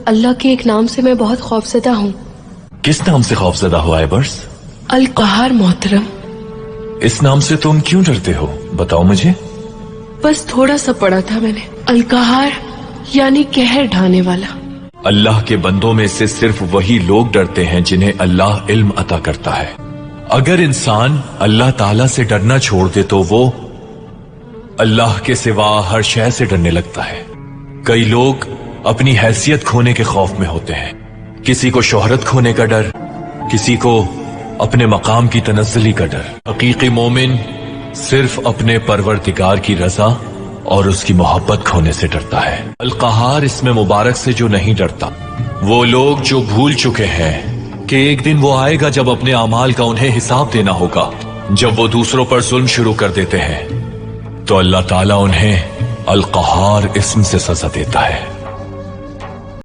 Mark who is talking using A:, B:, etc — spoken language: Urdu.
A: اللہ کے ایک نام سے میں بہت خوفزدہ ہوں۔
B: کس نام سے خوفزدہ ہو ایبرس؟
A: القہار محترم۔
B: اس نام سے تم کیوں ڈرتے ہو؟ بتاؤ مجھے۔
A: بس تھوڑا سا پڑھا تھا میں نے، القہار یعنی قہر ڈھانے والا۔
B: اللہ کے بندوں میں سے صرف وہی لوگ ڈرتے ہیں جنہیں اللہ علم عطا کرتا ہے۔ اگر انسان اللہ تعالیٰ سے ڈرنا چھوڑ دے تو وہ اللہ کے سوا ہر شے سے ڈرنے لگتا ہے۔ کئی لوگ اپنی حیثیت کھونے کے خوف میں ہوتے ہیں، کسی کو شہرت کھونے کا ڈر، کسی کو اپنے مقام کی تنزلی کا ڈر۔ حقیقی مومن صرف اپنے پروردگار کی رضا اور اس کی محبت کھونے سے ڈرتا ہے۔ القہار اس میں مبارک سے جو نہیں ڈرتا، وہ لوگ جو بھول چکے ہیں کہ ایک دن وہ آئے گا جب اپنے اعمال کا انہیں حساب دینا ہوگا۔ جب وہ دوسروں پر ظلم شروع کر دیتے ہیں تو اللہ تعالیٰ انہیں القہار اسم سے سزا دیتا ہے۔